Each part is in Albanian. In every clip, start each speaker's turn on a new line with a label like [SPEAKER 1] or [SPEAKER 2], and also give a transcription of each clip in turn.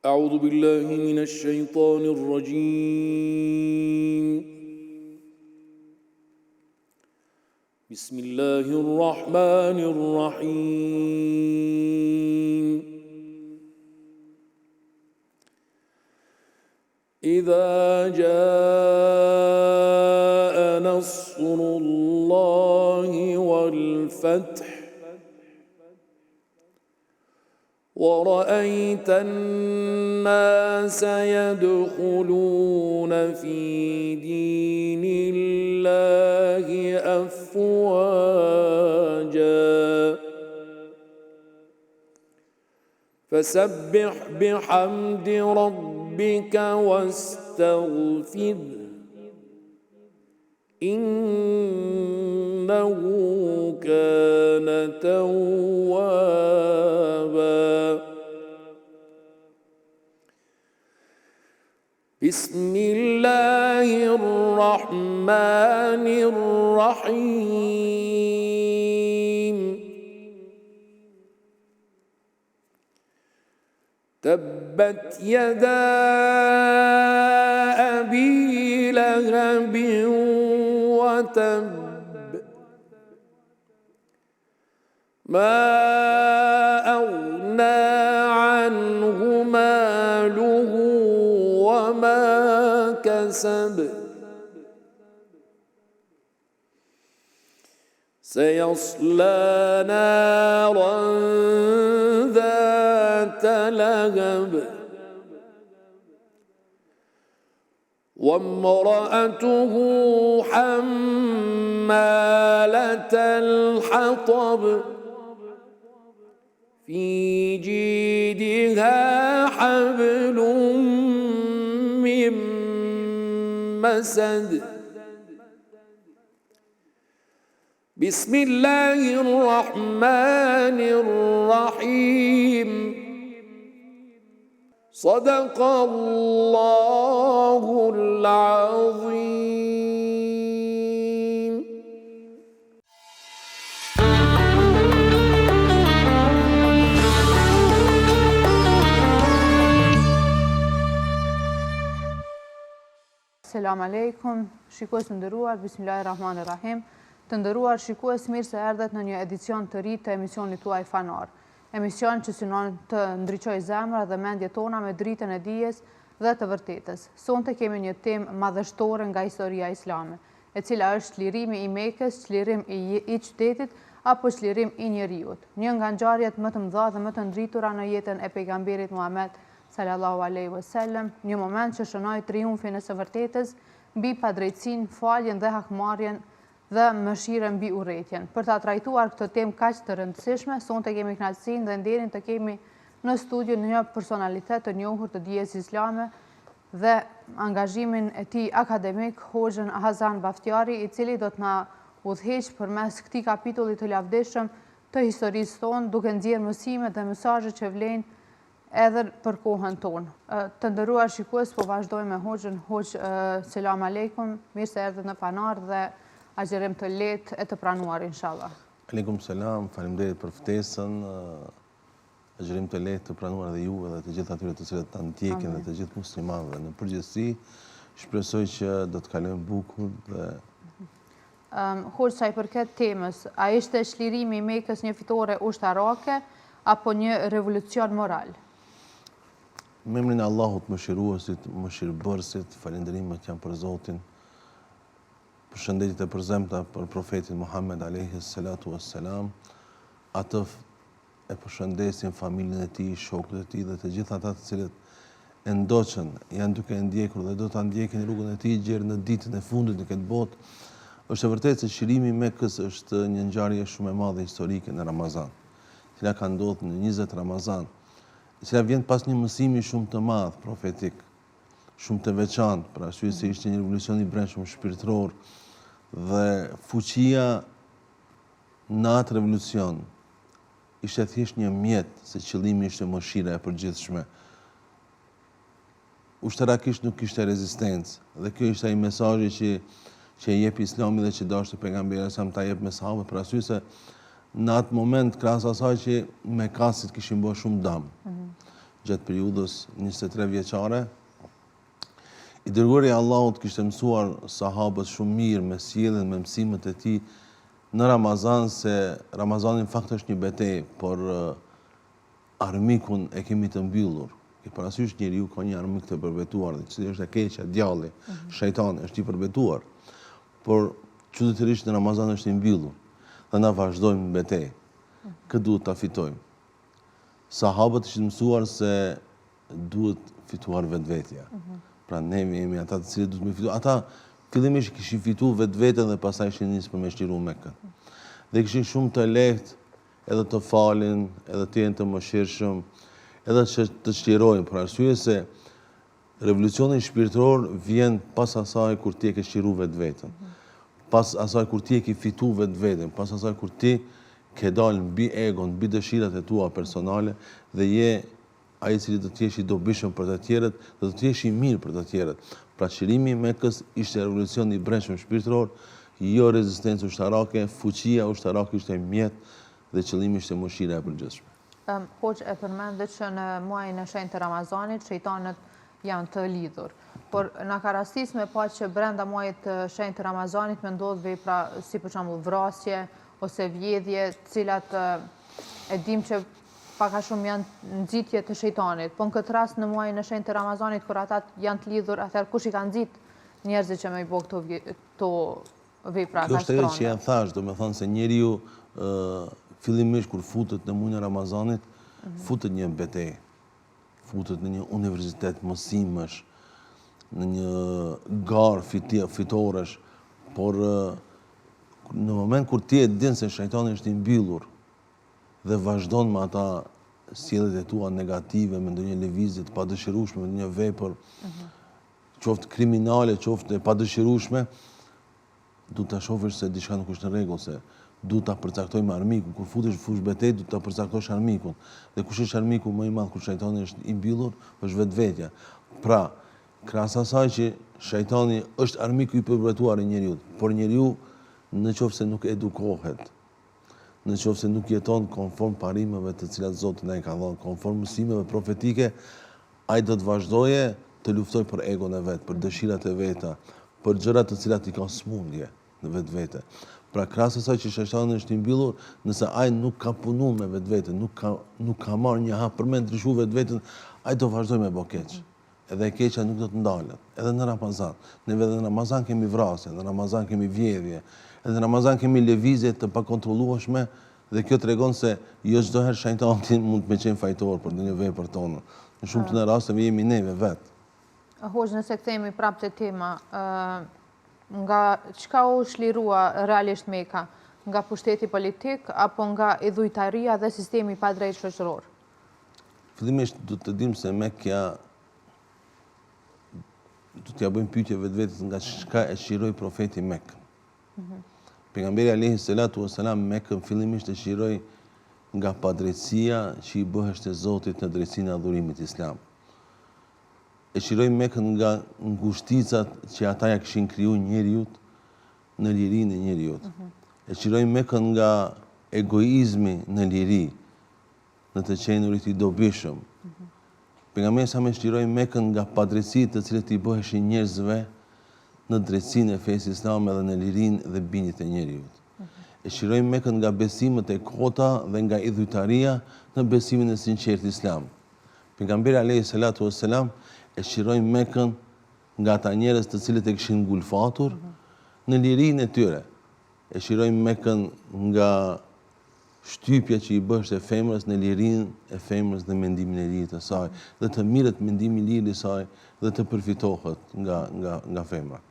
[SPEAKER 1] أعوذ بالله من الشيطان الرجيم بسم الله الرحمن الرحيم إذا جاء نصر الله والفتح ورأيت الناس يدخلون في دين الله أفواجا فسبح بحمد ربك واستغفره إنه كان توابا بسم الله الرحمن الرحيم تبت يدا أبي لهب وتب ما أغنى عنه ماله وما كسب سيصلى نارا ذات لهب وامرأته حمالة الحطب في جيدها حبل من مسد بسم الله الرحمن الرحيم صدق الله العظيم.
[SPEAKER 2] Selam aleikum, shikues të nderuar, bismillahirrahmanirrahim. Të nderuar shikues, mirë se erdhët në një edicion të ri të emisionit tuaj fanar. Emision që synon të ndriçojë zemra dhe mendjet tona me dritën e dijes dhe të vërtetës. Sonte kemi një temë madhështore nga historia islame, e cila është çlirimi i Mekës, çlirim i qytetit apo çlirim i njeriut. Një nga ngjarjet më të mëdha dhe më të ndritura në jetën e pejgamberit Muhammed sallallahu alaihi wasallam, një moment që shënoi triumfin e së vërtetës mbi padrejtësinë, faljen dhe hakmarrjen dhe mëshirën mbi urrëtitjen. Për ta trajtuar këtë temë kaq të rëndësishme, sonte kemi kënaqësinë dhe nderin të kemi në studio një personalitet të njohur të dijes islame dhe angazhimin e tij akademik, Hoxhën Hazan Baftiari, i cili do të na udhëheq përmes këtij kapitulli të lavdishëm të historisë tonë, duke nxjerrë mësime dhe mesazhe që vlen edhe për kohën tonë. Të nderuar shikues, po vazhdojmë me Hoxhën. Hoxh, selam aleikum, mirë se erdhët në panar dhe agjerim të lehtë e të pranuar, inshallah.
[SPEAKER 3] Aleikum selam, faleminderit për ftesën. Agjerim të lehtë të pranuar dhe juve dhe të gjithë atyre të cilët ta ndjekin dhe të gjithë muslimanëve. Në përgjithësi, shpresoj që do të kalojmë bukur dhe
[SPEAKER 2] Hoxh, sa i përket temës, a ishte çlirimi i Mekës një fitore ushtarake apo një revolucion moral?
[SPEAKER 3] Me emrin e Allahut mëshiruesit, mëshirbërësit, falënderimet janë për Zotin. Përshëndetjet e përzemta për profetin Muhammed alayhi salatu wassalam. Atë e përshëndesin familjen e tij, shokët e tij dhe të gjithë ata të cilët e ndoqën, janë duke e ndjekur dhe do ta ndjekin rrugën e tij gjerë në ditën e fundit në këtë botë. Është e vërtetë se çlirimi i Mekës është një ngjarje shumë e madhe historike në Ramazan, e cila ka ndodhur në 20 Ramazan, e cila vjen pas një mësimi shumë të madh profetik, shumë të veçantë, për arsye se ishte një revolucion i brendshëm shpirtëror dhe fuqia në atë revolucion ishte thjesht një mjet, se qëllimi ishte mëshira e përgjithshme. Ushtarakisht nuk kishte rezistencë, dhe kjo ishte ai mesazhi që e jep Islami dhe që dashte pejgamberi sa ta jep me sahabët, për arsye se në atë moment krahas asaj që Mekasit kishin bërë shumë dëm. gjatë periudhës 23 vjeçare. I dërguari i Allahut kishte mësuar sahabët shumë mirë me sjelljen, me mësimet e tij në Ramazan, se Ramazani në fakt është një betejë, por armikun e kemi të mbyllur. Ke parasysh njeriu ka një armik të përbetuar, i cili është e keqja, djalli, shejtani është i përbetuar. Por çuditërisht në Ramazan është i mbyllur. Dhe na vazhdojmë në betejë. Këtë duhet ta fitojmë. Sahabët ishin mësuar se duhet fituar vetvetja. Pra ne jemi ata të cilët duhet me fitu. Ata fillimisht kishin fitu vetveten dhe pastaj ishin nisur për me shtiru Mekën. Dhe kishin shumë të lehtë edhe të falin, edhe të jenë të mëshirshëm, edhe të çlirojnë, për arsye se revolucioni shpirtëror vjen pas asaj kur ti e ke shtiru vetveten. Pas asaj kur ti e ke fitu vetveten, pas asaj kur ti ke dalë mbi egon, mbi dëshirat e tua personale dhe je ai i cili do të jesh i dobishëm për të tjerët, dhe do të jesh i mirë për të tjerët. Pra çlirimi i Mekës ishte revolucion i brendshëm shpirtëror, jo rezistencë ushtarake, fuqia ushtarake ishte mjet dhe qëllimi ishte mëshira e përgjithshme.
[SPEAKER 2] Hoxh e përmendët që në muajin e shenjtë të Ramazanit shejtanët janë të lidhur. Por na ka rastis me pa që brenda muajit të shenjtë të Ramazanit me ndodh vepra si për shembull vrasje ose vjedhje, të cilat e dim që pak a shumë janë nxitje të shejtanit. Po në këtë rast në muajin e shenjtë të Ramazanit kur ata janë të lidhur, atëherë kush i ka nxit njerëzit që më i bë këto vepra
[SPEAKER 3] kashtrone? Kjo është ajo që ja thash, domethënë se njeriu fillimisht kur futet në muajin e Ramazanit, futet një betejë, futet në një universitet mësimësh, në një garë fitoresh, por në moment kur ti e din se shejtani është i mbyllur dhe vazhdon me ata sjelljet e tua negative, me ndonjë lëvizje të padëshirueshme, me ndonjë vepër, qoftë kriminale, qoftë e padëshirueshme, duhet ta shohësh se diçka nuk është në rregull, se duhet ta përcaktoj me armikun. Kur futesh në fushë betejë, duhet ta përcaktosh armikun. Dhe kush është armiku më i madh kur shejtani është i mbyllur, është vetvetja. Pra, krahas asaj që shejtani është armiku i përbetuar i njeriu, por njeriu nëse nuk edukohet, nëse nuk jeton konform parimeve të cilat Zoti na i ka dhënë, konform mësimeve profetike, ai do të vazhdoje të luftoj për egon e vet, për dëshirat e veta, për gjërat të cilat i ka smundje në vetvete. Pra krahas asaj që shejtani është i mbyllur, nëse ai nuk ka punuar me vetveten, nuk ka marrë një hap për me ndryshu vetveten, ai do vazhdoj me bë keq. Edhe e keqja nuk do të ndalet. Edhe në Ramazan. Neve edhe në Ramazan kemi vrasje, në Ramazan kemi vjedhje, edhe në Ramazan kemi lëvizje të pakontrollueshme, dhe kjo tregon se jo çdo herë shejtani mund të më qenë fajtor për ndonjë vepër tonë. Në shumë të rasteve jemi neve vetë.
[SPEAKER 2] Hoxh, nëse kthehemi prapë te tema, nga çka u shlirua realisht Meka, nga pushteti politik apo nga idhujtaria dhe sistemi i padrejtë shoqëror?
[SPEAKER 3] Fillimisht do të dim se Mekja do t'ja bëjmë pyetje vetvetes nga çka e shiroi profeti Mekën. Pejgamberi alayhi salatu wassalam Mekën fillimisht e shiroi nga padrejtësia që i bëheshte Zotit në drejtsinë e adhurimit islam. E shiroi Mekën nga ngushticat që ata ja kishin krijuar njeriut në lirinë e njeriut. E shiroi Mekën nga egoizmi në liri, në të qenurit i dobishëm. Pejgamberi sa më shiroi Mekën nga padrejtësitë të cilat i bëheshin njerëzve në drejtsinë e fesë islame dhe në lirinë dhe bindjet e njeriut. E shiroi Mekën nga besimet e kota dhe nga idhujtaria në besimin e sinqertë islam. Pejgamberi alayhi salatu wassalam e shiroi Mekën nga ata njerëz të cilët e kishin ngulfatur në lirinë e tyre. E shiroi Mekën nga shtypja që i bështe femrës në lirinë e femrës dhe mendimin e lirë të saj, dhe të mirët mendimi i lirë i saj dhe të përfitohet nga femra.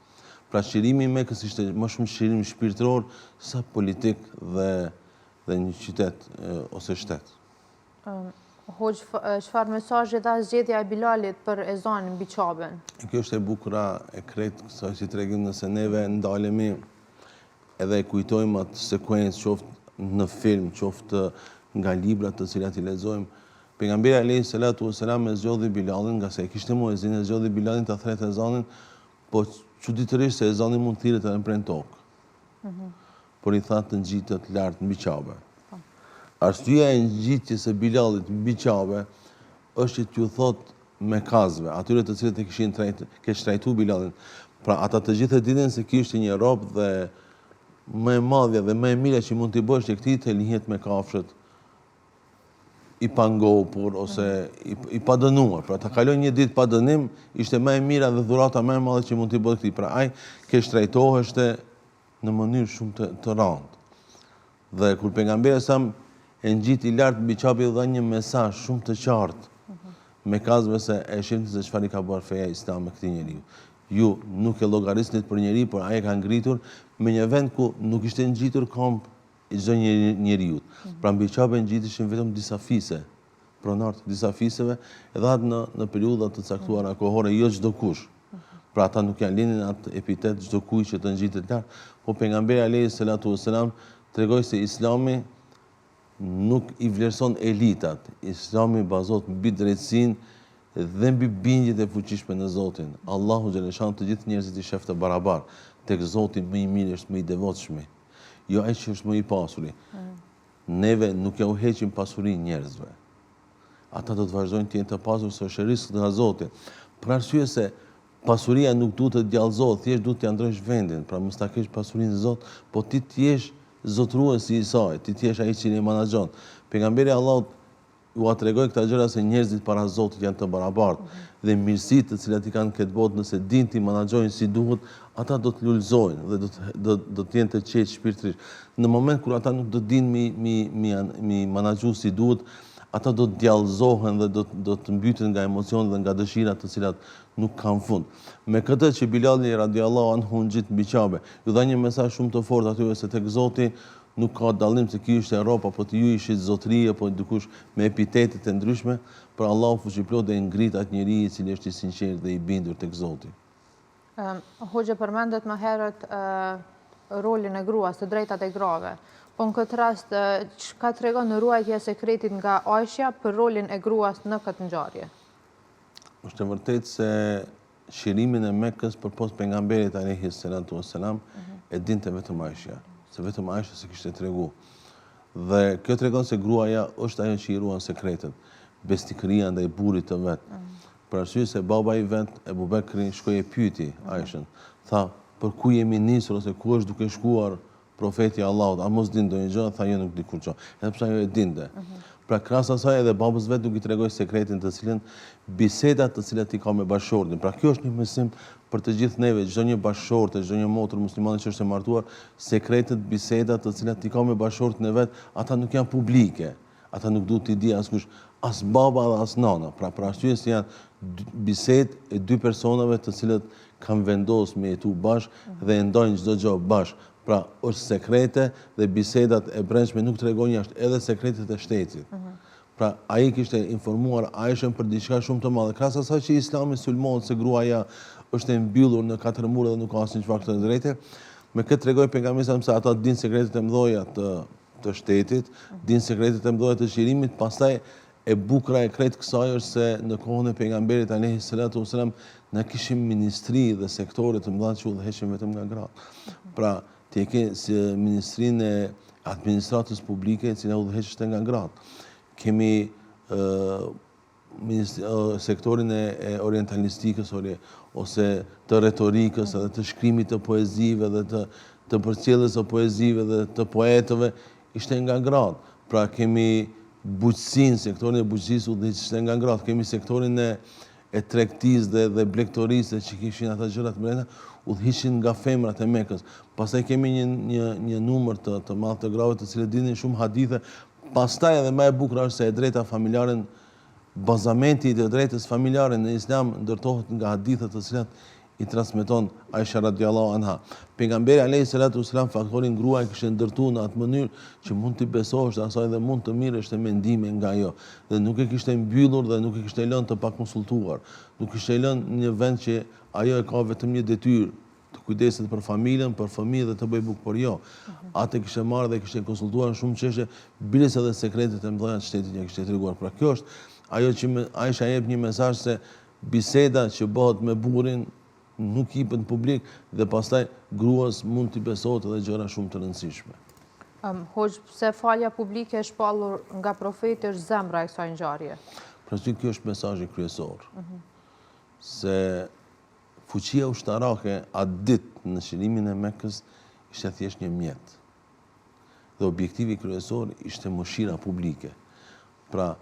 [SPEAKER 3] Pra shirimi i Mekës ishte më shumë shirim shpirtëror sa politik dhe një qytet ose shtet.
[SPEAKER 2] Hoxh, çfarë mesazhi dha zgjedhja e Bilalit për ezanin mbi Çaben?
[SPEAKER 3] Kjo është e bukura e kretë, sa që tregim nëse neve ndalemi edhe e kujtojmë atë sekuencë, qoftë në film, qoftë nga libra të cilat i lexojmë. Pejgamberi alayhi salatu wassalam e zgjodhi Bilalin, nga se e kishte muezin, e zgjodhi Bilalin ta thret ezanin, po çuditërisht se ezani mund thirret edhe në tokë. Por i tha të ngjitet lart mbi Çabe. Arsyeja e ngjitjes së Bilalit mbi Çabe është që t'ju thot me kazve, atyre të cilët e kishin keq trajtu Bilalin. Pra ata të gjithë e dinin se ky ishte një rob dhe më e madhja dhe më e mira që mund t'i bësh që këtij të lihet me kafshët i pangohur ose i padënuar. Pra ta kaloj një ditë pa dënim ishte më e mira dhe dhurata më e madhe që mund t'i bëj këtij. Pra ai keq trajtoheshte në mënyrë shumë të rëndë. Dhe kur pejgamberi sa e ngjiti lart mbi qapi dha një mesazh shumë të qartë me kazve se e shihni se çfarë ka bërë feja islame këtij njeriu. Ju nuk e llogarisnit për njeri, por ai e ka ngritur me një vend ku nuk ishte ngjitur komb i çdo njeriu. Pra mbi qapi ngjitishin vetëm disa fise, pronartë disa fiseve, edhe atë në periudha të caktuara kohore, jo çdo kush. Pra ata nuk janë linin atë epitet çdo kujt që të ngjitet lart, po pejgamberi alayhi salatu wasalam tregoi se Islami nuk i vlerëson elitat. Islami bazohet mbi drejtësinë dhe mbi bindjet e fuqishme në Zotin. Allahu xhaleshan të gjithë njerëzit i shef të barabar. Tek Zoti më i mirë është më i devotshëm. Jo ai që është më i pasuri. Neve nuk ja u heqim pasurinë njerëzve. Ata do të vazhdojnë të jenë të pasur se është risk nga Zoti. Për arsye se pasuria nuk duhet të djallëzohet, thjesht duhet të ndrosh vendin. Pra mos ta kesh pasurinë e Zot, po ti të jesh zotruesi i saj, ti të jesh ai që i menaxhon. Pejgamberi Allahut u tregoi këta gjëra se njerëzit para Zotit janë të barabartë dhe mirësitë të cilat i kanë këtë botë nëse din ti menaxhojnë si duhet, ata do të lulëzojnë dhe do të jenë të qetë shpirtërisht. Në moment kur ata nuk do dinë mi menaxhu si duhet, ata do të djallëzohen dhe do të mbyten nga emocionet dhe nga dëshirat të cilat nuk kanë fund. Me këtë që Bilali radiallahu anhu ngjit mbi qabe, ju dha një mesazh shumë të fortë atyre se tek Zoti nuk ka dallim se ky është Europa, apo ti ju ishit zotëri apo dikush me epitetet e ndryshme, por Allahu fuqiplot dhe ngrit atë njeriu i cili është i sinqert dhe i bindur tek Zoti.
[SPEAKER 2] Hoxha përmendet më herët rolin e gruas, të drejtat e grave. Po në këtë rast, çka tregon ruajtja e sekretit nga Aisha për rolin e gruas në këtë ngjarje?
[SPEAKER 3] Është e vërtetë se shirimin e Mekës përpos pejgamberit alayhi salatu wassalam e dinte vetëm Aisha, se vetëm Aisha se kishte tregu. Dhe kjo tregon se gruaja është ajo që i ruan sekretet, bestikëria ndaj burrit të vet. Për arsye se baba i vet, Ebu Bekri, shkoi e pyeti Aishën, tha, për ku jemi nisur ose ku është duke shkuar profeti Allahut, a mos din ndonjë gjë? Tha, jo, nuk di kur ço. Edhe pse ajo e dinte. Pra krahas asaj edhe babës vet nuk i tregoi sekretin të cilën bisedat të cilat i ka me bashkëshortin. Pra kjo është një mësim për të gjithë neve, çdo një bashkëshorte, çdo një motër muslimane që është e martuar, sekretet, bisedat të cilat i ka me bashkëshortin e vet, ata nuk janë publike. Ata nuk duhet t'i di askush, as baba dhe as nana. Pra për arsye se janë bisedë e dy personave të cilët kanë vendosur me jetu bashkë dhe e ndajnë çdo gjë bashkë. Pra është sekrete dhe bisedat e brendshme nuk tregojnë jashtë, edhe sekretet e shtetit. Pra ai kishte informuar Aishën për diçka shumë të madhe. Krahas asaj që Islami sulmohet se gruaja është e mbyllur në 4 mure dhe nuk ka asnjë çfarë të drejtë, me këtë tregoi pejgamberi se ata dinë sekretet e mëdha të shtetit, dinë sekretet e mëdha të qirimit, pastaj e bukura e krejt kësaj është se në kohën e pejgamberit alayhi salatu wasalam na kishim ministri dhe sektore të mëdha që udhëheshin vetëm nga gratë. Pra ti e ke si ministrinë e administratës publike e cila udhëheshte nga gratë. Kemi sektorin e orientalistikës ose të retorikës edhe të shkrimit të poezive dhe të përcjelljes së poezive dhe të poetëve ishte nga gratë. Pra kemi bujqësinë, sektorin e bujqësisë udhëheshte nga gratë. Kemi sektorin e tregtisë dhe blegtorisë që kishin ata gjërat brenda, udhëhishin nga femrat e Mekës. Pastaj kemi një numër të madh të grave të cilët dinin shumë hadithe. Pastaj edhe më e bukur është se e drejta familjare, bazamenti i të drejtës familjare në Islam ndërtohet nga hadithet të cilat i transmeton Aisha radiallahu anha. Pejgamberi alayhi salatu wasalam faktorin gruaj kishte ndërtuar në atë mënyrë që mund të besosh asaj dhe mund të mirësh të mendime nga ajo. Dhe nuk e kishte mbyllur dhe nuk e kishte lënë të pakonsultuar. Nuk kishte lënë në një vend që ajo e ka vetëm një detyrë të kujdeset për familjen, për fëmijët dhe të bëj bukë, por jo. Atë kishte marrë dhe kishte konsultuar në shumë çështje, biles edhe sekretet e mëdha të shtetit ja kishte treguar. Pra kjo është ajo që Aisha jep një mesazh se biseda që bëhet me burrin nuk jepet publik dhe pastaj gruas mund t'i besohet edhe gjëra shumë të rëndësishme.
[SPEAKER 2] Hoxh, pse falja publike e shpallur nga profeti është zemra e kësaj ngjarje?
[SPEAKER 3] Pra kjo është mesazhi kryesor. Se fuqia ushtarake atë ditë në shërimin e Mekës ishte thjesht një mjet. Dhe objektivi kryesor ishte mëshira publike. Pra,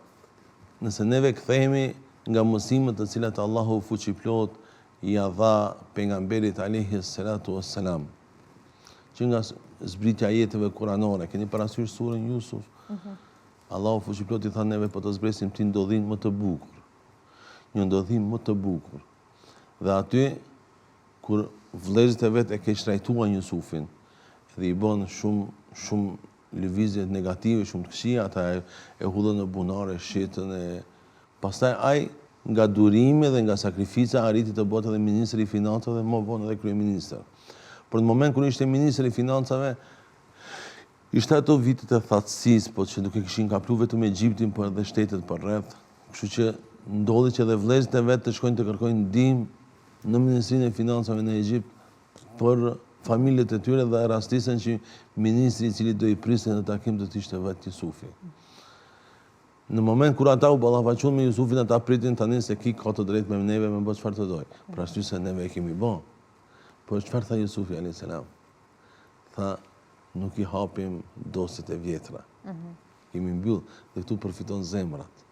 [SPEAKER 3] nëse neve kthehemi nga mësimet të cilat Allahu fuqiplot i dha pejgamberit alayhi salatu wassalam, që nga zbritja ajeteve kuranore, keni parasysh surën Yusuf, Allahu fuqiplot i tha neve po të zbresim ti ndodhin më të bukur. Një ndodhim më të bukur. Dhe aty, kur vëllezërit e vet e ke shtrajtuar Jusufin, dhe i bën shumë lëvizje negative, shumë të këqija, ata e hudhën në bunare, shitën e pastaj ai nga durimi dhe nga sakrifica arriti të bëhet edhe ministri i financave dhe më vonë edhe kryeministër. Por në moment kur ishte ministri i financave, ishte ato vitet e thatësisë, po që duke kishin kapluar vetëm Egjiptin, por edhe shtetet përreth. Kështu që ndodhi që edhe vëllezërit e vet të shkojnë të kërkojnë ndihmë në Ministrinë e Financave në Egjipt për familjet e tyre dhe rastisën që ministri i cili do i priste në takim do të ishte vetë Jusufi. Në moment kur ata u ballafaquan me Jusufin, ata pritin tani se ki ka të drejtë me neve me bë çfarë të doj. Pra ashtu se neve e kemi bën. Po çfarë tha Jusufi alayhis salam? Tha, nuk i hapim dosjet e vjetra. Kemi mbyll dhe këtu përfiton zemrat.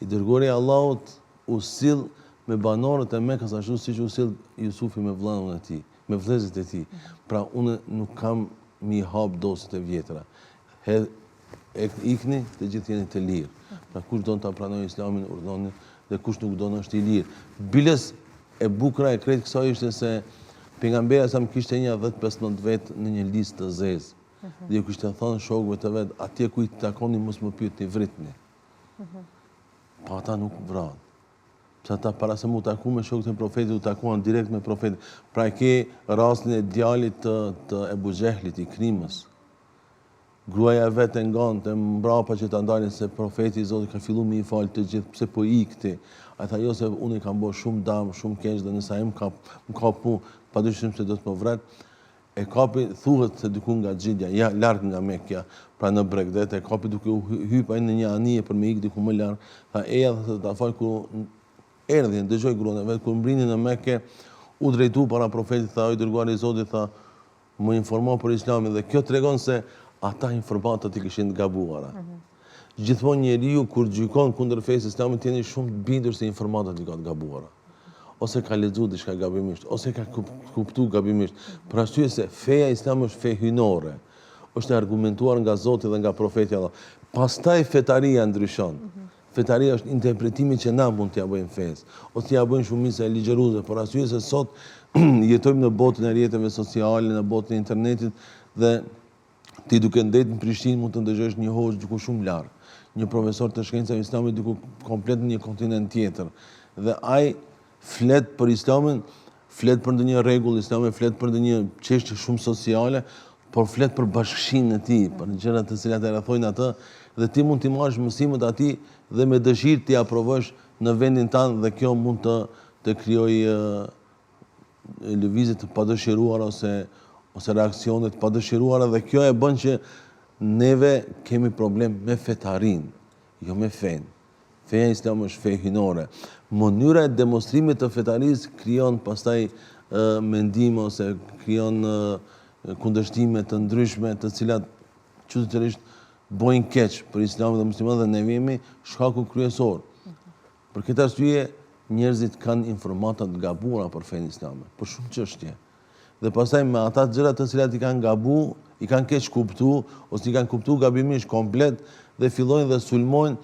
[SPEAKER 3] I dërguari i Allahut u sill me banorët e Mekës ashtu siç u sill Jusufi me vëllezërin e tij, me vëllezërit e tij. Pra unë nuk kam mi hap dosjet e vjetra. Ikni të gjithë jeni të lirë. Pra kush do të pranojë Islamin, urdhoni, dhe kush nuk do në është i lirë. Biles e bukura e krejt kësaj ishte se pejgamberi sa më kishte një 10-15 vetë në një listë të zezë. Dhe ju kishte thënë shokëve të vet, atje ku i takoni mos më pyetni, vritni. Pa ata nuk vranë. Pse ata para se mu taku me shokët e profetit, u takuan direkt me profetin. Pra e ke rastin e djalit të Ebu Xehlit, i Krimës. Gruaja vetë ngante mbrapa që ta ndalin se profeti i Zotit ka filluar me i fal të gjithë, pse po ikti. Ai tha jo se unë kam bërë shumë dëm, shumë keq dhe nëse ai më ka punë, padyshim se do të më vret. E kapi thuhet se diku nga Xhidja, ja larg nga Mekja, pra në Bregdet, e kapi duke u hyp ai në një anije për me ikë diku më larg. Tha eja se ta fal kur erdhin, dëgjoj gruan e vet kur mbrinin në Mekë, u drejtu para profetit, tha i dërguari i Zotit, tha më informo për Islamin dhe kjo tregon se ata informatët i kishin gabuara. Gjithmonë njeriu kur gjykon kundër fesë Islamit jeni shumë të bindur se informatët i kanë gabuara. Ose ka lexuar diçka gabimisht, ose ka kuptuar gabimisht. Për arsye se feja islame është fe hynore. Është argumentuar nga Zoti dhe nga profeti Allah. Pastaj fetaria ndryshon. Fetaria është interpretimi që na mund t'ia bëjmë fesë, ose t'ia bëjmë shumica e ligjëruese, por arsye se sot jetojmë në botën e rrjeteve sociale, në botën e internetit dhe ti duke ndetë në Prishtinë mund të ndëgjosh një hoxh diku shumë larg, një profesor të shkencave islame diku komplet në një kontinent tjetër. Dhe ai flet për Islamin, flet për ndonjë rregull islame, flet për ndonjë çështje shumë sociale, por flet për bashkësinë e tij, për gjërat të cilat e rrethojnë atë, dhe ti mund t'i marrësh mësimet atij dhe me dëshirë t'i aprovosh në vendin tënd dhe kjo mund të krijojë lëvizje të padëshiruara ose reakcione të padëshiruara dhe kjo e bën që neve kemi problem me fetarin, jo me fen. Feja islame është fe hynore. Mënyra e demonstrimit të fetarisë krijon pastaj mendime ose krijon kundërshtime të ndryshme të cilat çuditërisht bojnë keq për Islamin dhe muslimanët dhe ne jemi shkaku kryesor. Për këtë arsye njerëzit kanë informata të gabuara për fenë islame, për shumë çështje. Dhe pastaj me ata gjëra të cilat i kanë gabu, i kanë keq kuptuar ose i kanë kuptuar gabimisht komplet dhe fillojnë dhe sulmojnë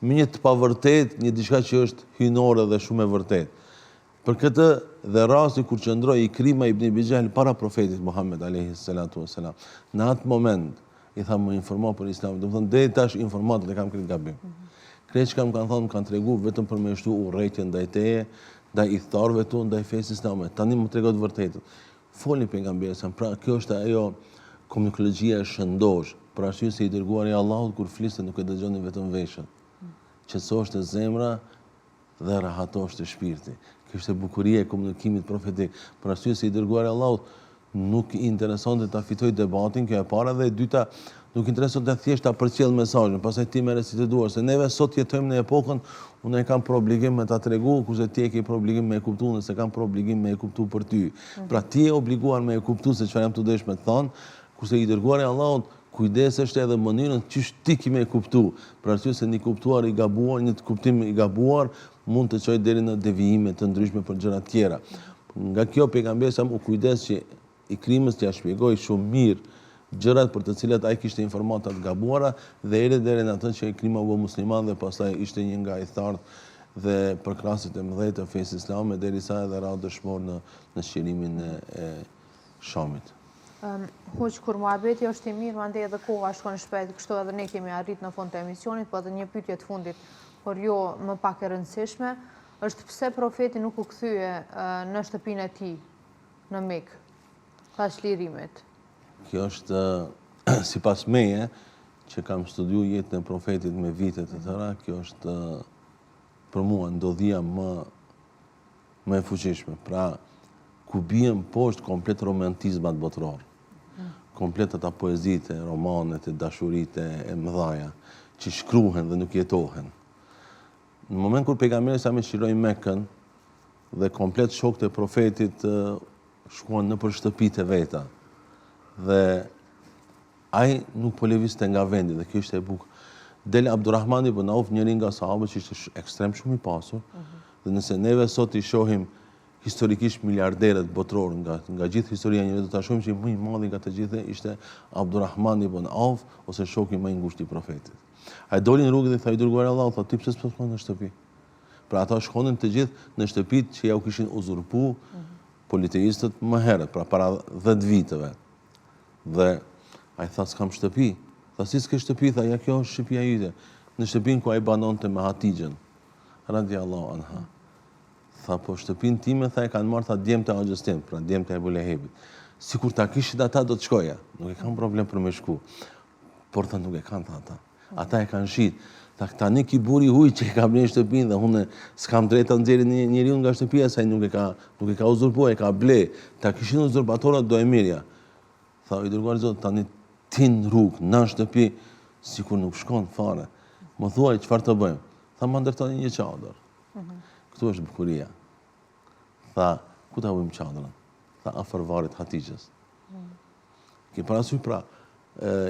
[SPEAKER 3] me një të pavërtet, një diçka që është hynore dhe shumë e vërtet. Për këtë dhe rasti kur qëndroi Ikrima ibn Abi Jahl para profetit Muhammed alayhi salatu wassalam, në atë moment i tha më informo për Islamin, do të thonë deri tash informatët e kam këtë gabim. Krejt që kanë thënë kanë treguar vetëm për me shtu urrëtitje ndaj teje, ndaj idhtarëve tu, ndaj fesë islame. Tani më tregon të vërtetën. Foli pejgamberi sa pra kjo është ajo komunikologjia e shëndosh, për arsye se i dërguari i Allahut kur fliste nuk e dëgjonin vetëm veshën. Qetësoheshte zemra dhe rahatoshte shpirti. Kjo është bukuria e komunikimit profetik. Për arsye se i dërguari i Allahut nuk i interesonte ta fitoj debatin, kjo e para, dhe e dyta nuk intereson të thjesht ta përcjell mesazhin, pastaj ti merres si të duar, se neve sot jetojmë në epokën, unë e kam për obligim me ta tregu, kurse ti e ke për obligim me e kuptu, nëse kam për obligim me e kuptu për ty. Pra ti e obliguar me e kuptu se çfarë jam të dëshme të thonë, kurse i dërguari Allahut kujdesesht edhe mënyrën çish ti ki me e kuptu, për arsye se një kuptuar i gabuar, një kuptim i gabuar mund të çojë deri në devijime të ndryshme për gjëra të tjera. Nga kjo pejgamberi sa u kujdes që i krimës t'ia shpjegoi shumë mirë gjërat për të cilat ai kishte informata të gabuara dhe erdhi deri në atë që Ikrima u bë musliman dhe pastaj ishte një nga i thartë dhe përkrasit e mëdhej të fesë islame derisa edhe ra dëshmor në sqirimin e Shamit.
[SPEAKER 2] Hoq, kur muhabeti është i mirë, mandej edhe koha shkon shpejt, kështu edhe ne kemi arrit në fund të emisionit, po edhe një pyetje të fundit, por jo më pak e rëndësishme, është pse profeti nuk u kthye në shtëpinë e tij në Mekë pas lirimit.
[SPEAKER 3] Kjo është sipas meje, që kam studiuar jetën e profetit me vite të tëra, kjo është për mua ndodhia më e fuqishme. Pra, ku bien poshtë komplet romantizmat botror. Komplet ata poezitë, romanet, dashuritë e mëdhaja, që shkruhen dhe nuk jetohen. Në moment kur pejgamberi sa më shiroi Mekën dhe komplet shokët e profetit shkuan në për shtëpitë e veta. Dhe ai nuk po lëvizte nga vendi dhe kjo ishte e bukur. Del Abdurrahman ibn Auf, njëri nga sahabët që ishte ekstrem shumë i pasur, dhe nëse neve sot i shohim historikisht miliarderët botror nga gjithë historia e njerëzit, do ta shohim që më i madhi nga të gjithë ishte Abdurrahman ibn Auf ose shoku më i ngushtë i profetit. Ai doli në rrugë dhe tha i dërguari Allahu, tha ti pse s'po shkon në shtëpi? Pra ata shkonin të gjithë në shtëpitë që ja u kishin uzurpu politeistët më herët, pra para 10 viteve. Dhe ai tha s'kam shtëpi. Tha si s'ke shtëpi? Tha ja kjo është shtëpia ite. Në shtëpinë ku ai banonte me Hatixhen radiallahu anha. Tha po shtëpinë time tha e kanë marrë tha djemtë e Axhës tim, pra djemtë e Ebu Lehebit. Sikur ta kishin ata do të shkoja. Nuk e kam problem për me shku. Por tha nuk e kanë tha ata. Ata e kanë shit. Tha tani ki buri huj që e ka blerë shtëpinë dhe unë s'kam drejt ta nxjerrë njeriu nga shtëpia se ai nuk e ka uzurpuar, e ka ble. Ta kishin uzurpatorët do e mirja. Tha i dërguari Zotit tani ti në rrugë, në shtëpi, sikur nuk shkon fare. Më thuaj çfarë të bëjmë? Tha më ndërtoni një çadër. Këtu është bukuria. Tha ku ta bëjmë çadrën? Tha afër varrit Hatixhës. Ke parasysh pra,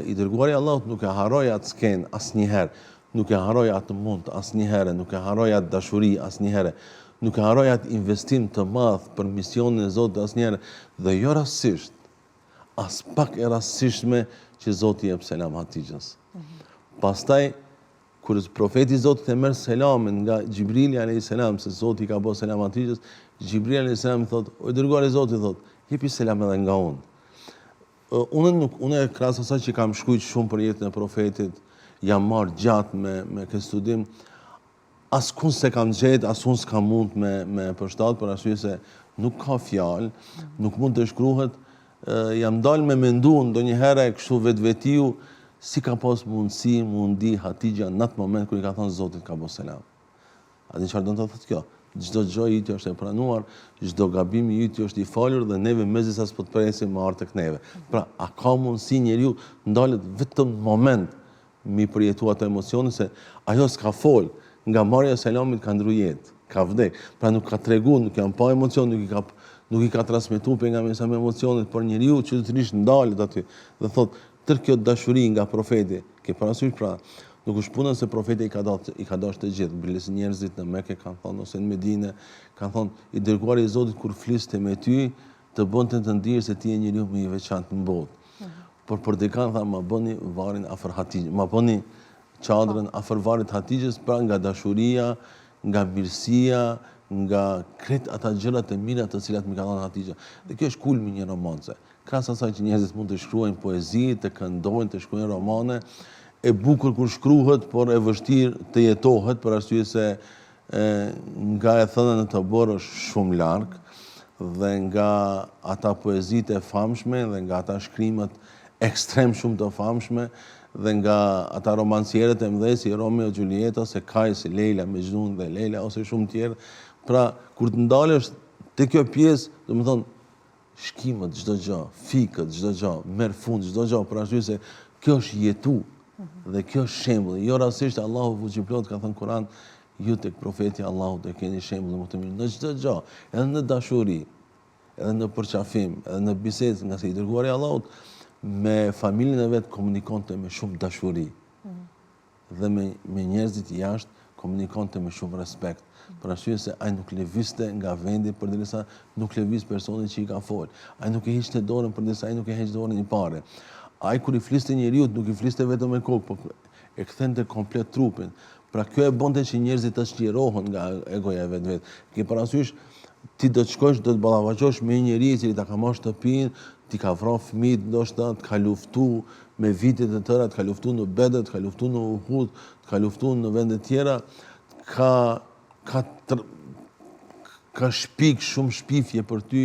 [SPEAKER 3] i dërguari Allahut nuk e harroi atë skenë asnjëherë, nuk e harroi atë mund asnjëherë, nuk e harroi atë dashuri asnjëherë, nuk e harroi atë investim të madh për misionin e Zotit asnjëherë dhe jo rastësisht, as pak e rastësishme që Zoti jep selam Hatixhës. Pastaj kur profeti i Zotit e merr selamin nga Xhibrili alayhis salam, se Zoti ka bërë selam Hatixhës, Xhibrili alayhis salam thotë, o dërguari i Zotit thotë, jepi selam edhe nga unë. Unë krahas asaj që kam shkruajtur shumë për jetën e profetit, jam marrë gjatë me këtë studim, askund se kam gjetë, askund s'kam mund me përshtat, për arsye se nuk ka fjalë, nuk mund të shkruhet, jam dalë me mendu ndonjëherë kështu vetvetiu, si ka pas mundi Hatixha në atë moment kur i ka thënë Zotit ka bërë selam. A di çfarë do të thotë kjo? Çdo gjë yti është e pranuar, çdo gabim i yti është i falur dhe neve mezisa s'po të presim më art tek neve. Pra, a ka mundësi njeriu ndalet vetëm në moment mi përjetu ato emocione se ajo s'ka fol, nga marrja e selamit ka ndru jetë, ka vdek. Pra nuk ka tregu, nuk janë pa emocion, nuk i ka transmetuar pejgamberi sa me emocionet, por njeriu çuditërisht ndalet aty dhe thotë tërë kjo dashuri nga profeti, ke parasysh pra, nuk është puna se profeti i ka dashur të gjithë, biles njerëzit në Mekë kanë thonë ose në Medinë kanë thonë i dërguari i Zotit kur fliste me ty të bënte të ndihesh se ti je njeriu më i veçantë në botë. Por për dikan tha ma bëni varin afër Hatixhës, ma bëni çadrën afër varit Hatixhës, pra nga dashuria, nga mirësia, nga krejt ata gjërat e mira të cilat më ka dhënë Hatixha. Dhe kjo është kulmi i një romance. Krahas asaj që njerëzit mund të shkruajnë poezi, të këndojnë, të shkruajnë romane, e bukur kur shkruhet, por e vështirë të jetohet, për arsye se nga e thëna në të borë është shumë larg, dhe nga ata poezitë e famshme, dhe nga ata shkrimet ekstrem shumë të famshme, dhe nga ata romancierët e mëdhenj si Romeo e Julieta, ose Kaj, si Leila, Mejnun dhe Leila, ose shumë tjerë. Pra, kur të ndalesh te kjo pjesë, do të thonë, shkimet çdo gjë, fikët çdo gjë, merr fund çdo gjë, për arsye se Kjo është jetu dhe kjo është shembull. Jo rastisht Allahu fuqiplot ka thënë Kur'an, ju tek profeti Allahut e keni shembull më të mirë në çdo gjë, edhe në dashuri, edhe në përqafim, edhe në bisedë, nga se i dërguari i Allahut me familjen e vet komunikonte me shumë dashuri. Dhe me njerëzit jashtë komunikonte me shumë respekt. Për arsye se ai nuk lëvizte nga vendi përderisa nuk lëviz personi që i ka fol. Ai nuk e hiqte dorën përderisa ai nuk e heq dorën i parë. Ai kur i fliste njeriu nuk i fliste vetëm me kokë, por e kthente komplet trupin. Pra kjo e bonte që njerëzit të shlirohen nga egoja e vetë. Ke parasysh ti do të shkosh, do të ballafaqosh me një njerëz i cili ta ka marrë shtëpinë, ti ka vrarë fëmijët, ndoshta të ka luftu me vitet e tëra, të ka luftu në Bedr, të ka luftu në Uhud, të ka luftu në vende tjera, ka shpik shumë shpifje për ty,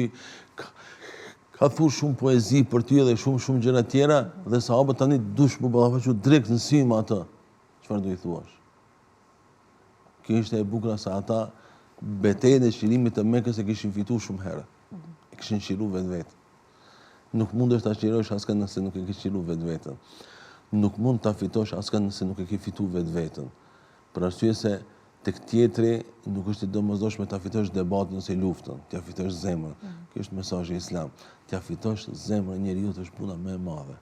[SPEAKER 3] ka thur shumë poezi për ty dhe shumë gjëra tjera, dhe sahabët tani dush më ballafaqu drejt në sy me atë. Çfarë do i thuash? Kjo ishte e bukur sa ata betejën e shirimit të Mekës e kishin fituar shumë herë. E kishin shiruar vetë. Nuk mundesh ta shirosh askën nëse nuk e ke shiruar vetveten. Nuk mund ta fitosh askën nëse nuk e ke fituar vetveten. Për arsye se tek tjetri nuk është e domosdoshme ta fitosh debatin ose luftën, t'ia fitosh zemrën. Ky është mesazhi islam. T'ia fitosh zemrën e njeriu është puna më e madhe.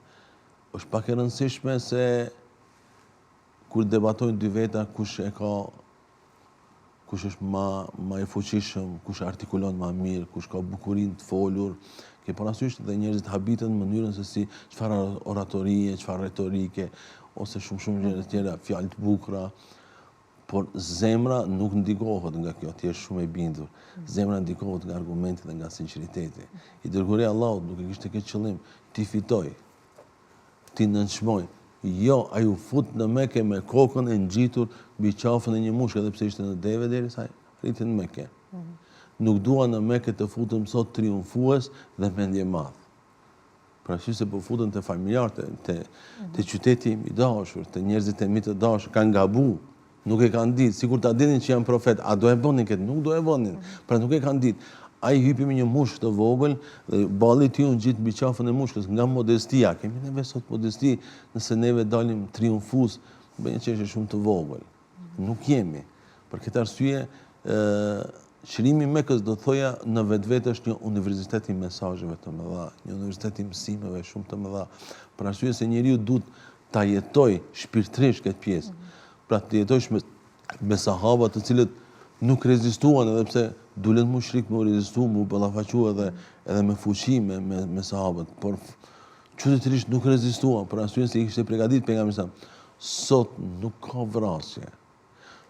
[SPEAKER 3] Është pak e rëndësishme se kur debatojnë dy veta kush është ma i fuqishëm, kush artikulon ma mirë, kush ka bukurinë të folur. Ke parasysh dhe njerëzit habiten në mënyrën se si çfarë oratorie, çfarë retorike, ose shumë gjëra të tjera, fjalë të bukura, por zemra nuk ndikohet nga kjo, ti je shumë i bindur. Zemra ndikohet nga argumenti dhe nga sinqeriteti. I dërguari i Allahut nuk e kishte këtë qëllim, ti fitoj, ti nënçmoj. Jo, ai u fut në Mekë me kokën e ngjitur mbi qafën e një mushke, edhe pse ishte në deve derisa rriti në Mekë. Nuk dua në Mekë të futem sot triumfues dhe mendje madh. Pra se po futen te familjarët, te qyteti im i dashur, te njerëzit e mi të dashur, kanë gabu, nuk e kanë ditë, sikur ta dinin që janë profet, a do e bënin këtë? Nuk do e bënin. Pra nuk e kanë ditë. Ai hypi me një mushkë të vogël dhe balli i tij u ngjit mbi qafën e mushkës nga modestia. Kemi neve sot modesti, nëse neve dalim triumfues, bëjmë një çështje shumë të vogël. Nuk jemi. Për këtë arsye, çlirimi i Mekës do thoja në vetvete është një universitet i mesazheve të mëdha, një universitet i mësimeve shumë të mëdha. Për arsye se njeriu duhet ta jetoj shpirtërisht këtë pjesë. Pra të jetojsh me sahabët të cilët nuk rezistuan, edhe pse dulen mushrik me rezistu, mu ballafaqu edhe me fuqi me sahabët, por çuditërisht nuk rezistuan, për arsye se i kishte përgatitur pejgamberi sa. Sot nuk ka vrasje.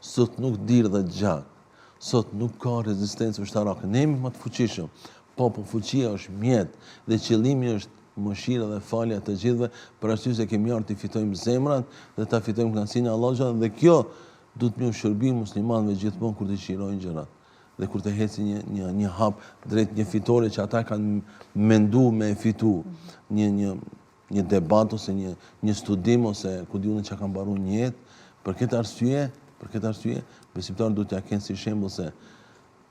[SPEAKER 3] Sot nuk dirë dhe gjak. Sot nuk ka rezistencë ushtarake. Ne jemi më të fuqishëm. Po fuqia është mjet dhe qëllimi është mëshira dhe falja të gjithëve, për arsye se kemi ardhur të fitojmë zemrat dhe ta fitojmë kënaqësinë e Allahut dhe kjo duhet më shërbim muslimanëve gjithmonë kur dëshirojnë gjërat dhe kur të heci një hap drejt një fitore që ata kanë menduar me fitu, një debat ose një studim ose ku diunë që kanë mbaruar një jetë. Për këtë arsye, besimtarët duhet t'ia kenë si shembull se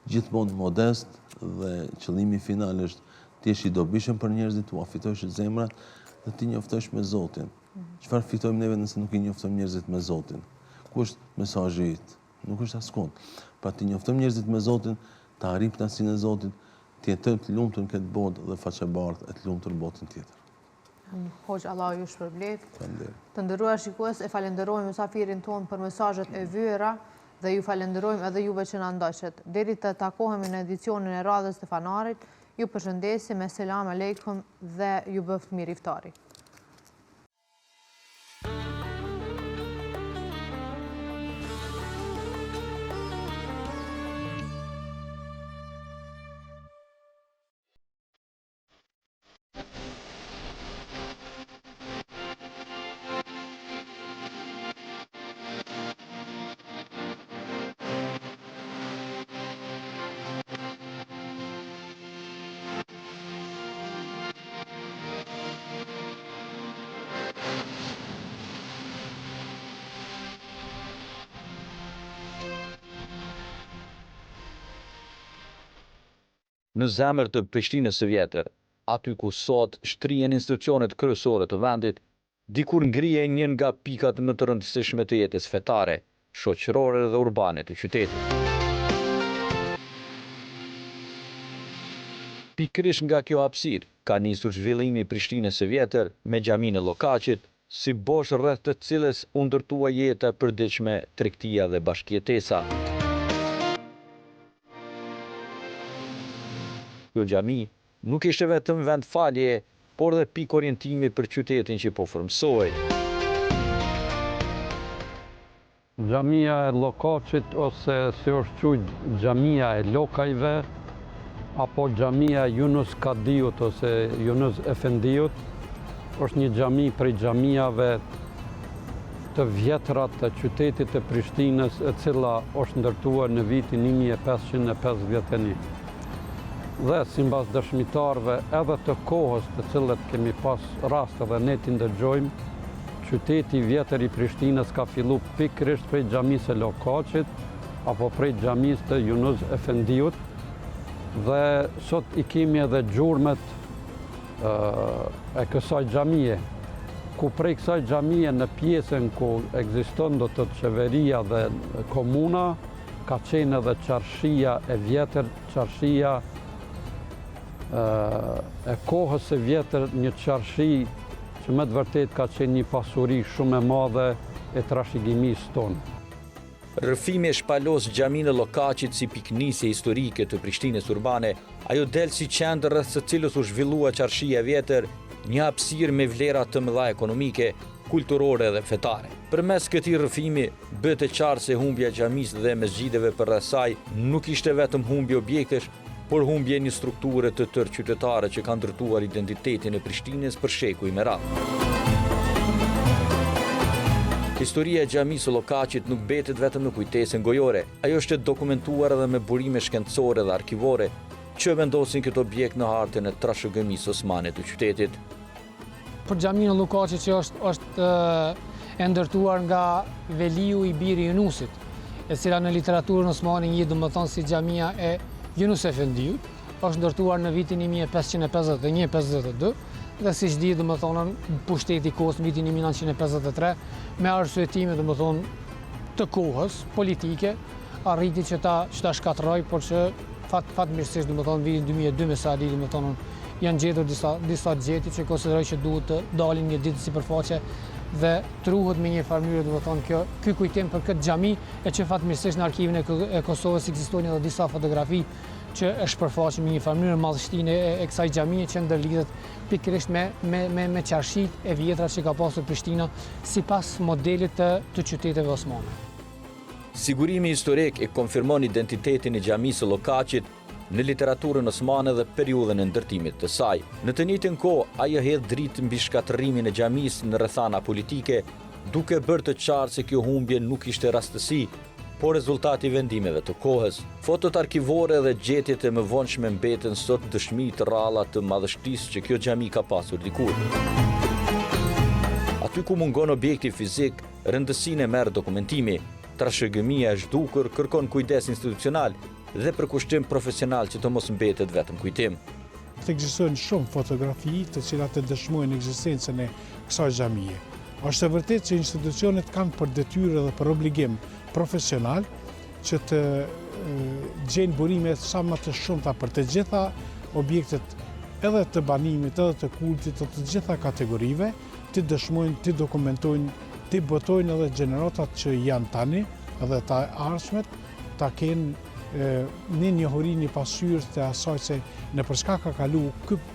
[SPEAKER 3] gjithmonë modest dhe qëllimi final është ti jesh i dobishëm për njerëzit, tu fitosh zemrat dhe ti njoftosh me Zotin. Çfarë fitojmë neve nëse nuk i njoftojmë njerëzit me Zotin? Ku është mesazhi yt? Nuk është askund. Pra ti njoftojmë njerëzit me Zotin, ta arrijmë kënaqësinë e Zotit, të jetojmë të lumtur në këtë botë dhe faqebartë e të lumtur në botën tjetër.
[SPEAKER 2] Hoxh, Allahu ju shpërblet. Të nderuar shikues, e falenderojmë mysafirin tonë për mesazhet e vyera dhe ju falenderojmë edhe juve që na ndoqët. Deri të takohemi në edicionin e radhës të Fanarit, ju përshëndesim me selam aleikum dhe ju bëft mirë iftari.
[SPEAKER 4] Në zemër të Prishtinës së vjetër, aty ku sot shtrihen institucionet kryesore të vendit, dikur ngrije një nga pikat më të rëndësishme të jetës fetare, shoqërore dhe urbane të qytetit. Pikërisht nga kjo hapësirë, ka nisur zhvillimi i Prishtinës së vjetër me xhaminë e Llokaçit, si bosh rreth të cilës u ndërtua jeta e përditshme, tregtia dhe bashkëjetesa. Kjo xhami nuk ishte vetëm vend falje, por dhe pikë orientimi për qytetin që po frymësohej.
[SPEAKER 5] Xhamia e Llokaçit, ose si është quajtur xhamia e Lokajve, apo xhamia Yunus Kadiut ose Yunus Efendiut, është një xhami prej xhamiave të vjetra të qytetit të Prishtinës, e cila është ndërtuar në vitin 1551. Dhe sipas dëshmitarëve edhe të kohës të cilët kemi pas rast edhe ne t'i ndëgjojmë, qyteti vjetër i Prishtinës ka fillu pikërisht prej xhamisë së Llokaçit apo prej xhamisë të Yunus Efendiut, dhe sot i kemi edhe gjurmet e kësaj xhamie, ku prej kësaj xhamie në pjesën ku ekziston do të qeveria dhe komuna, ka qenë edhe qarshia e vjetër, qarshia e kohës së vjetër, një qarshi që me të vërtet ka qenë një pasuri shumë e madhe e trashëgimisë tonë.
[SPEAKER 4] Rrëfimi e shpalos xhaminë e Llokaçit si piknisje historike të Prishtinës urbane, ajo del si qendër rreth së cilës u zhvillua qarshia e vjetër, një hapësirë me vlera të mëdha ekonomike, kulturore dhe fetare. Përmes këtij rrëfimi bëhet e qartë se humbja e xhamisë dhe mesxhideve përreth saj nuk ishte vetëm humbje objektesh, por humbje një strukture të tërë qytetare që ka ndërtuar identitetin e Prishtinës për shekuj me radhë. Historia e xhamisë së Llokaçit nuk mbetet vetëm në kujtesën gojore, ajo është dokumentuar edhe me burime shkencore dhe arkivore që vendosin këtë objekt në hartën e trashëgimisë osmane të qytetit.
[SPEAKER 6] Për xhaminë e Llokaçit që është e ndërtuar nga Veliu i biri Yunusit, e cila në literaturën osmane njihet domethënë si xhamia e Yunus Efendiut, është ndërtuar në vitin 1551-52, dhe si që di domethënë pushteti i kohës në vitin 1953 me arsyetime domethënë të kohës politike arriti që ta shkatërroj, por që fatmirësisht domethënë vitin 2002 me sa di domethënë janë gjetur disa gjeti që konsideroj që duhet të dalin një ditë sipërfaqe dhe truhet me një farë domethënë ky kujtim për këtë xhami, e që fatmirësisht në arkivin e Kosovës ekzistojnë edhe disa fotografi që e shpërfaqin me një farë madhështinë e kësaj xhamie që ndërlidhet pikërisht me qarshit e vjetra që ka pasur Prishtina sipas modelit të qyteteve osmane.
[SPEAKER 4] Sigurimi historik e konfirmon identitetin e xhamisë së Llokaçit në literaturën osmane dhe periudhën e ndërtimit të saj. Në të njëjtën kohë, ajo hedh dritë mbi shkatërrimin e xhamisë në rrethana politike, duke bërë të qartë se kjo humbje nuk ishte rastësi, por rezultati i vendimeve të kohës. Fotot arkivore dhe gjetjet e mëvonshme mbeten sot dëshmi të rralla të madhështisë që kjo xhami ka pasur dikur. Aty ku mungon objekti fizik, rëndësinë e merr dokumentimi. Trashëgimia e zhdukur kërkon kujdes institucional dhe përkushtim profesional që të mos mbetet vetëm kujtim.
[SPEAKER 7] Ekzistojnë shumë fotografi të cilat e dëshmojnë ekzistencën e kësaj xhamie. Është e vërtetë që institucionet kanë për detyrë dhe për obligim profesional që të gjejnë burime sa më të shumta për të gjitha objektet edhe të banimit, edhe të kultit, të gjitha kategorive, të dëshmojnë, të dokumentojnë, të botojnë edhe gjeneratat që janë tani, edhe të ardhshmet, ta kenë një njohuri, një pasyrë të asaj se në për çka ka kalu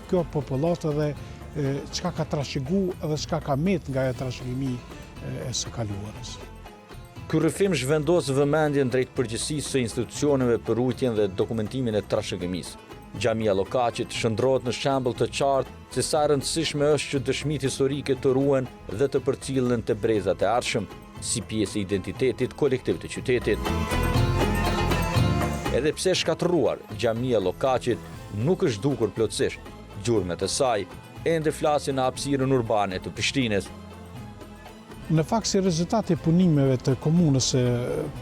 [SPEAKER 7] kjo popullat dhe çka ka trashëgu edhe çka ka met nga ajo trashëgimi e së kaluarës.
[SPEAKER 4] Ky rrëfim zhvendos vëmendjen drejt përgjegjësisë së institucioneve për rujtjen dhe dokumentimin e trashëgimisë. Xhamia Llokaçit shndrohet në shembull të qartë se sa rëndësishme është që dëshmitë historike të ruhen dhe të përcillen te brezat e ardhshëm, si pjesë e identitetit kolektiv të qytetit. Edhe pse shkatërruar, xhamia Llokaçit nuk është dukur plotësisht. Gjurmet e saj ende flasin në hapësirën urbane të Prishtinës.
[SPEAKER 7] Në fakt, si rezultati punimeve të komunës së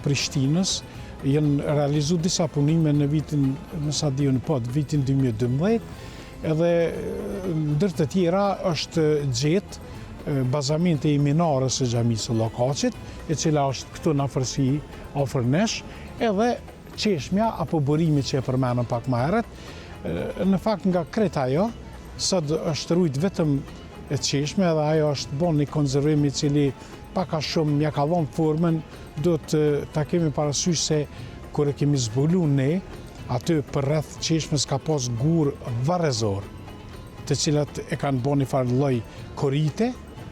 [SPEAKER 7] Prishtinës, janë realizu disa punime në vitin, nësa diun vitin 2012, edhe ndër të tjera është gjetë bazamente i minarës së xhamisë së Llokaçit, e cila është këtu në afërsi afër nesh, edhe qeshmja apo burimi që e përmenëm pak më herët. Në fakt nga krejt ajo, sot është rujt vetëm e qeshme edhe ajo është bon një konzervim i cili pak a shumë mja ka dhonë formën, do të ta kemi parasysh se kur e kemi zbulu ne, aty për rreth qeshmes ka pas gur varrezor, të cilat e kanë bon një farë lloj korite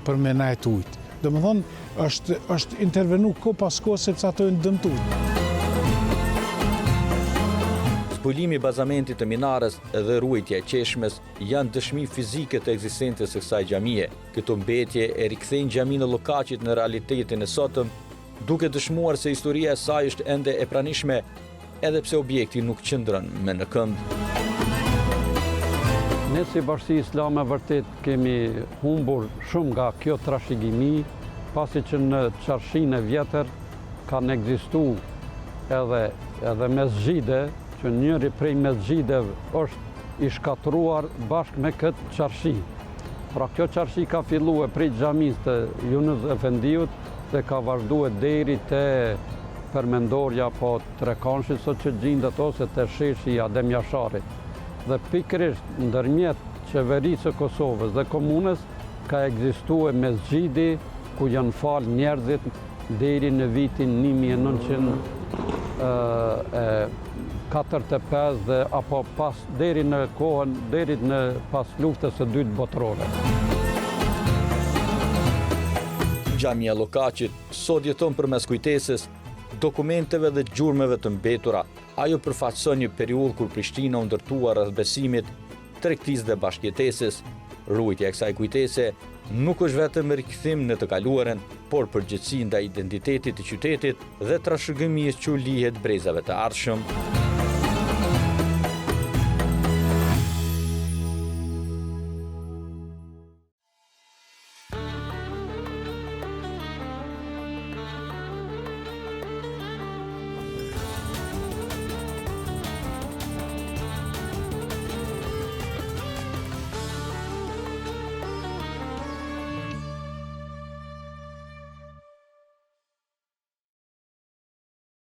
[SPEAKER 7] për me najt ujtë. Do më thonë, është intervenu ko pas ko sepse ato e në dëmtuar.
[SPEAKER 4] Zbulimi i bazamentit të minarës dhe ruajtja e qeshmes janë dëshmi fizike të ekzistencës së kësaj xhamie. Këto mbetje e rikthejnë xhaminë e Llokaçit në realitetin e sotëm, duke dëshmuar se historia e saj është ende e pranishme, edhe pse objekti nuk qëndron me në këmbë.
[SPEAKER 5] Ne si Bashkia Islame vërtet kemi humbur shumë nga kjo trashëgimi, pasi që në qarshinë e vjetër kanë ekzistu edhe mesxhide, që njëri prej mesxhideve është i shkatruar bashkë me këtë qarshi. Pra kjo qarshi ka filluar prej xhamisë të Yunus Efendiut dhe ka vazhduar deri te Permendorja po Trekanshit, sot që gjendet ose te sheshi i Adem Jasharit. Dhe pikërisht ndërmjet qeverisë së Kosovës dhe komunës ka ekzistuar mesxhidi ku janë falë njerëzit deri në vitin 1945 dhe apo pas deri në kohën pas luftës së dytë botërore.
[SPEAKER 4] Xhamia e Llokaçit sot jeton përmes kujtesës, dokumenteve dhe gjurmeve të mbetura. Ajo përfaqëson një periudhë kur Prishtina u ndërtua rreth besimit, tregtisë dhe bashkëjetesës. Ruajtja e kësaj kujtese nuk është vetëm rikthim në të kaluarën, por përgjegjësi ndaj identitetit të qytetit dhe trashëgimisë që lihet brezave të ardhshëm.